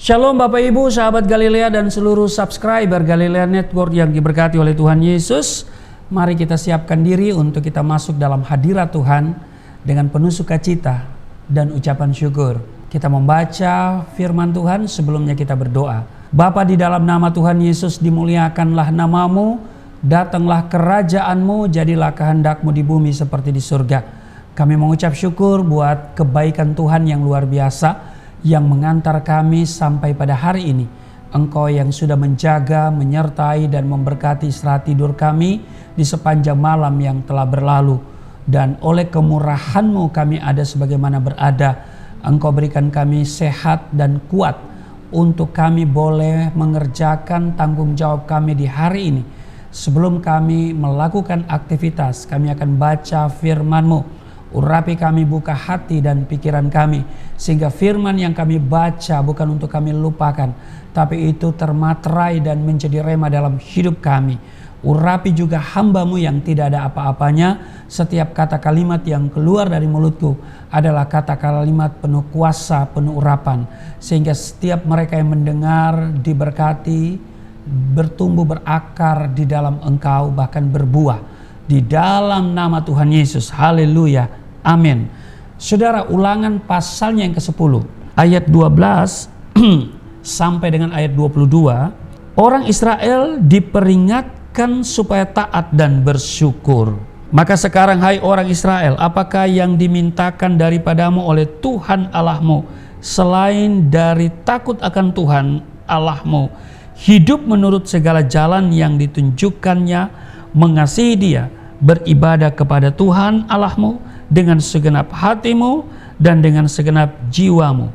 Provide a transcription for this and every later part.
Shalom Bapak Ibu, sahabat Galilea dan seluruh subscriber Galilea Network yang diberkati oleh Tuhan Yesus. Mari kita siapkan diri untuk kita masuk dalam hadirat Tuhan dengan penuh sukacita dan ucapan syukur. Kita membaca firman Tuhan, sebelumnya kita berdoa. Bapa, di dalam nama Tuhan Yesus dimuliakanlah namamu, datanglah kerajaanmu, jadilah kehendakmu di bumi seperti di surga. Kami mengucap syukur buat kebaikan Tuhan yang luar biasa yang mengantar kami sampai pada hari ini. Engkau yang sudah menjaga, menyertai dan memberkati istirahat tidur kami di sepanjang malam yang telah berlalu. Dan oleh kemurahan-Mu kami ada sebagaimana berada. Engkau berikan kami sehat dan kuat untuk kami boleh mengerjakan tanggung jawab kami di hari ini. Sebelum kami melakukan aktivitas, kami akan baca firman-Mu. Urapi kami, buka hati dan pikiran kami, sehingga firman yang kami baca bukan untuk kami lupakan, tapi itu termaterai dan menjadi rema dalam hidup kami. Urapi juga hamba-Mu yang tidak ada apa-apanya. Setiap kata kalimat yang keluar dari mulutku adalah kata kalimat penuh kuasa, penuh urapan, sehingga setiap mereka yang mendengar diberkati, bertumbuh berakar di dalam Engkau, bahkan berbuah di dalam nama Tuhan Yesus. Haleluya. Amin. Saudara, Ulangan pasalnya yang ke-10 ayat 12 sampai dengan ayat 22. Orang Israel diperingatkan supaya taat dan bersyukur. Maka sekarang hai orang Israel, apakah yang dimintakan daripadamu oleh Tuhan Allahmu selain dari takut akan Tuhan Allahmu, hidup menurut segala jalan yang ditunjukkannya, mengasihi Dia, beribadah kepada Tuhan Allahmu dengan segenap hatimu dan dengan segenap jiwamu,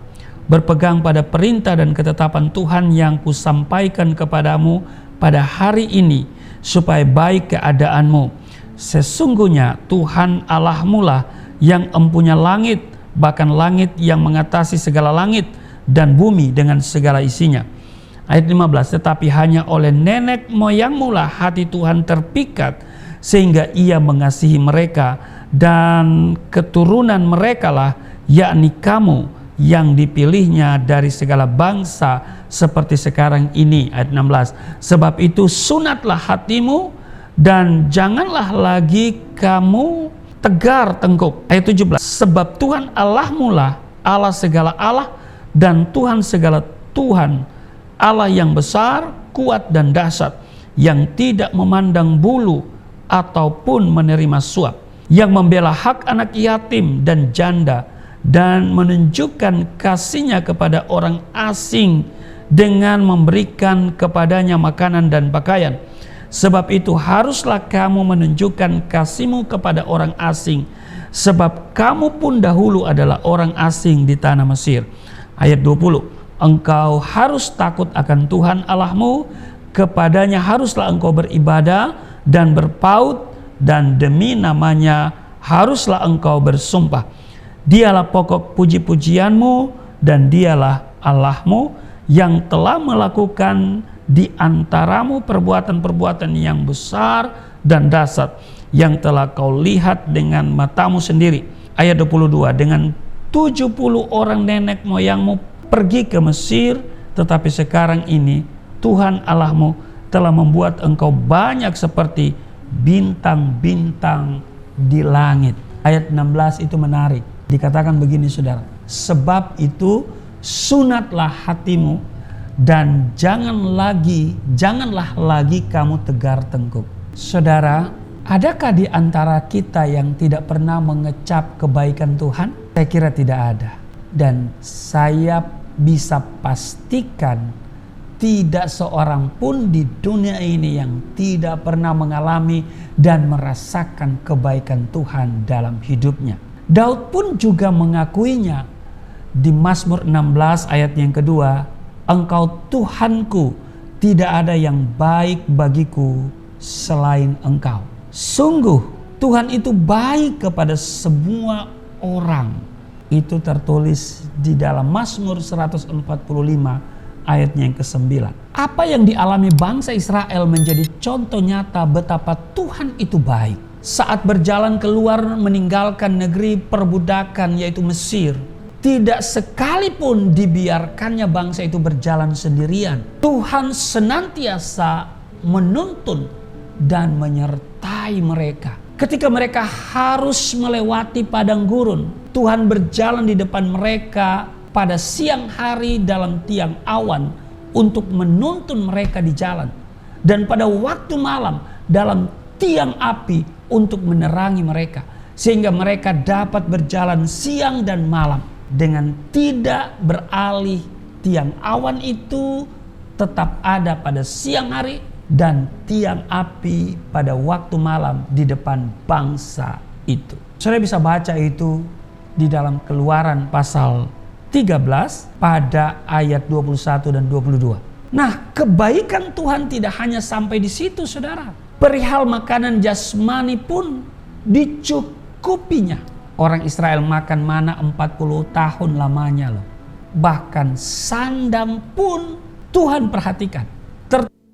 berpegang pada perintah dan ketetapan Tuhan yang kusampaikan kepadamu pada hari ini, supaya baik keadaanmu. Sesungguhnya Tuhan Allahmu lah yang empunya langit, bahkan langit yang mengatasi segala langit, dan bumi dengan segala isinya. Ayat 15, tetapi hanya oleh nenek moyangmu lah hati Tuhan terpikat, sehingga Ia mengasihi mereka, dan keturunan mereka lah, yakni kamu yang dipilihnya dari segala bangsa seperti sekarang ini. Ayat 16, sebab itu sunatlah hatimu dan janganlah lagi kamu tegar tengkuk. Ayat 17, sebab Tuhan Allahmu lah Allah segala Allah dan Tuhan segala Tuhan, Allah yang besar, kuat dan dahsyat, yang tidak memandang bulu ataupun menerima suap, yang membela hak anak yatim dan janda, dan menunjukkan kasih-Nya kepada orang asing dengan memberikan kepadanya makanan dan pakaian. Sebab itu haruslah kamu menunjukkan kasih-Mu kepada orang asing, sebab kamu pun dahulu adalah orang asing di tanah Mesir. Ayat 20, engkau harus takut akan Tuhan Allahmu, kepadanya haruslah engkau beribadah dan berpaut, dan demi namanya haruslah engkau bersumpah. Dialah pokok puji-pujianmu, dan Dialah Allahmu yang telah melakukan di antaramu perbuatan-perbuatan yang besar dan dahsyat, yang telah kau lihat dengan matamu sendiri. Ayat 22, dengan 70 orang nenek moyangmu pergi ke Mesir, tetapi sekarang ini Tuhan Allahmu telah membuat engkau banyak seperti bintang-bintang di langit. Ayat 16 itu menarik. Dikatakan begini saudara, sebab itu sunatlah hatimu dan janganlah lagi kamu tegar tengkuk. Saudara, adakah di antara kita yang tidak pernah mengecap kebaikan Tuhan? Saya kira tidak ada. Dan saya bisa pastikan tidak seorang pun di dunia ini yang tidak pernah mengalami dan merasakan kebaikan Tuhan dalam hidupnya. Daud pun juga mengakuinya di Mazmur 16 ayat yang kedua, engkau Tuhanku, tidak ada yang baik bagiku selain engkau. Sungguh Tuhan itu baik kepada semua orang. Itu tertulis di dalam Mazmur 145 ayatnya yang ke-9. Apa yang dialami bangsa Israel menjadi contoh nyata betapa Tuhan itu baik. Saat berjalan keluar meninggalkan negeri perbudakan yaitu Mesir, tidak sekalipun dibiarkannya bangsa itu berjalan sendirian. Tuhan senantiasa menuntun dan menyertai mereka. Ketika mereka harus melewati padang gurun, Tuhan berjalan di depan mereka pada siang hari dalam tiang awan untuk menuntun mereka di jalan. Dan pada waktu malam dalam tiang api untuk menerangi mereka. Sehingga mereka dapat berjalan siang dan malam dengan tidak beralih. Tiang awan itu tetap ada pada siang hari dan tiang api pada waktu malam di depan bangsa itu. Saudara bisa baca itu di dalam Keluaran pasal 13 pada ayat 21 dan 22. Nah, kebaikan Tuhan tidak hanya sampai di situ, saudara. Perihal makanan jasmani pun dicukupinya. Orang Israel makan mana 40 tahun lamanya loh. Bahkan sandang pun Tuhan perhatikan.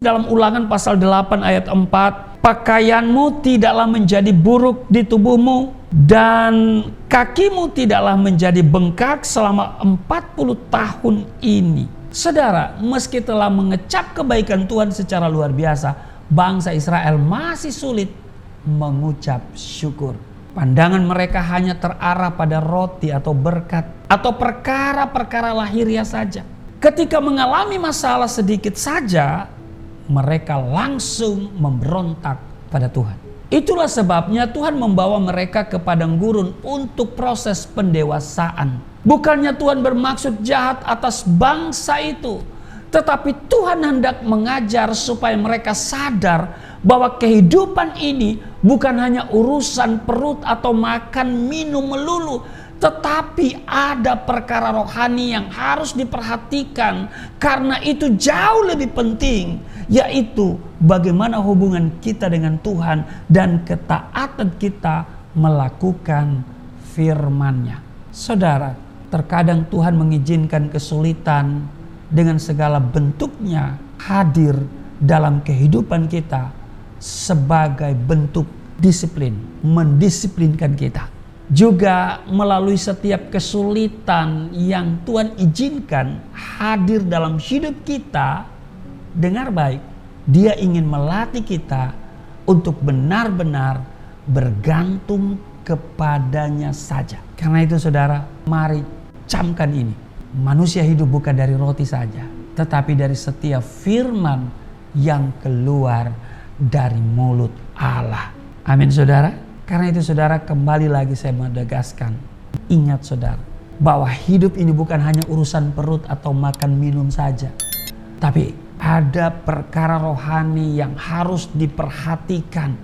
Dalam Ulangan pasal 8 ayat 4, pakaianmu tidaklah menjadi buruk di tubuhmu dan kakimu tidaklah menjadi bengkak selama 40 tahun ini. Saudara, meski telah mengecap kebaikan Tuhan secara luar biasa, bangsa Israel masih sulit mengucap syukur. Pandangan mereka hanya terarah pada roti atau berkat atau perkara-perkara lahiriah saja. Ketika mengalami masalah sedikit saja, mereka langsung memberontak pada Tuhan. Itulah sebabnya Tuhan membawa mereka ke padang gurun untuk proses pendewasaan. Bukannya Tuhan bermaksud jahat atas bangsa itu, tetapi Tuhan hendak mengajar supaya mereka sadar bahwa kehidupan ini bukan hanya urusan perut atau makan minum melulu, tetapi ada perkara rohani yang harus diperhatikan. Karena itu jauh lebih penting, yaitu bagaimana hubungan kita dengan Tuhan dan ketaatan kita melakukan firman-Nya. Saudara, terkadang Tuhan mengizinkan kesulitan dengan segala bentuknya hadir dalam kehidupan kita sebagai bentuk disiplin, mendisiplinkan kita. Juga melalui setiap kesulitan yang Tuhan izinkan hadir dalam hidup kita, dengar baik, Dia ingin melatih kita untuk benar-benar bergantung kepadanya saja. Karena itu saudara, mari camkan ini. Manusia hidup bukan dari roti saja, tetapi dari setiap firman yang keluar dari mulut Allah. Amin saudara. Karena itu saudara, kembali lagi saya menegaskan, ingat saudara, bahwa hidup ini bukan hanya urusan perut atau makan minum saja, tapi ada perkara rohani yang harus diperhatikan.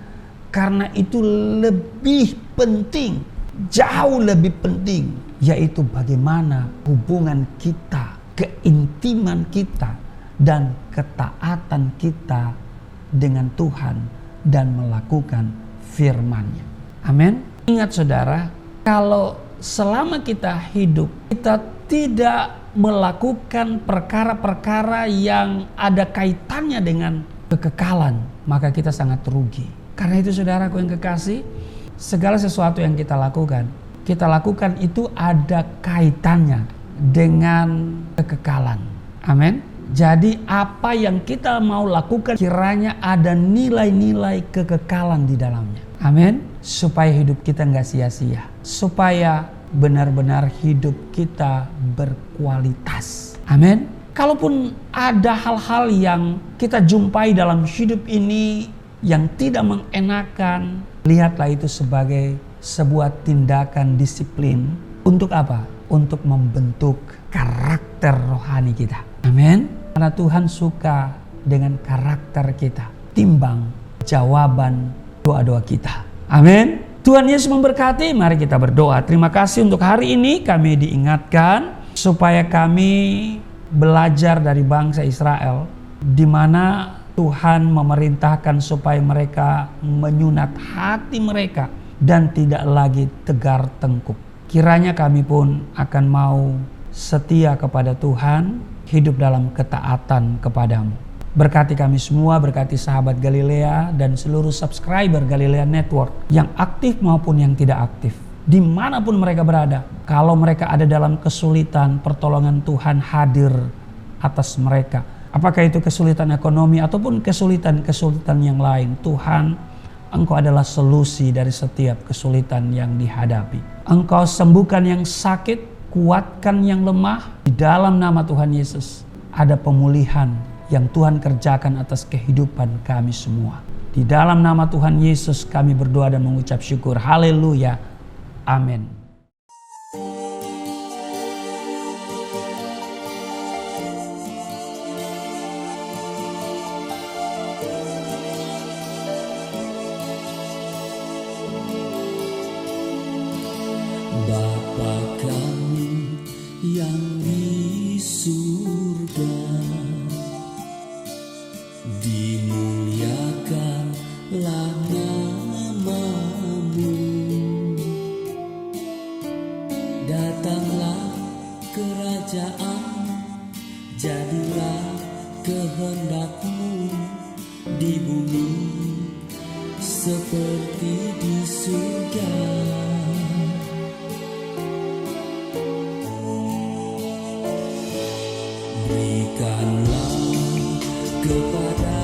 Karena itu lebih penting, jauh lebih penting, yaitu bagaimana hubungan kita, keintiman kita, dan ketaatan kita dengan Tuhan dan melakukan firman-Nya. Amin. Ingat saudara, kalau selama kita hidup, kita tidak melakukan perkara-perkara yang ada kaitannya dengan kekekalan, maka kita sangat rugi. Karena itu saudaraku yang kekasih, segala sesuatu yang kita lakukan itu ada kaitannya dengan kekekalan. Amin. Jadi apa yang kita mau lakukan kiranya ada nilai-nilai kekekalan di dalamnya. Amin. Supaya hidup kita gak sia-sia. Supaya benar-benar hidup kita berkualitas. Amin. Kalaupun ada hal-hal yang kita jumpai dalam hidup ini yang tidak mengenakan, lihatlah itu sebagai sebuah tindakan disiplin. Untuk apa? Untuk membentuk karakter rohani kita. Amin. Karena Tuhan suka dengan karakter kita, timbang jawaban doa-doa kita. Amin. Tuhan Yesus memberkati. Mari kita berdoa. Terima kasih untuk hari ini kami diingatkan supaya kami belajar dari bangsa Israel, di mana Tuhan memerintahkan supaya mereka menyunat hati mereka dan tidak lagi tegar tengkuk. Kiranya kami pun akan mau setia kepada Tuhan, hidup dalam ketaatan kepadamu. Berkati kami semua, berkati sahabat Galilea dan seluruh subscriber Galilea Network yang aktif maupun yang tidak aktif. dimanapun mereka berada. Kalau mereka ada dalam kesulitan, pertolongan Tuhan hadir atas mereka. Apakah itu kesulitan ekonomi ataupun kesulitan-kesulitan yang lain, Tuhan, Engkau adalah solusi dari setiap kesulitan yang dihadapi. Engkau sembuhkan yang sakit, kuatkan yang lemah. Di dalam nama Tuhan Yesus ada pemulihan yang Tuhan kerjakan atas kehidupan kami semua. Di dalam nama Tuhan Yesus kami berdoa dan mengucap syukur. Haleluya. Amin. Bapa kami yang di surga, dimuliakanlah nama-Mu. Datanglah kerajaan, jadilah kehendak-Mu di bumi seperti di surga. Berikanlah kepada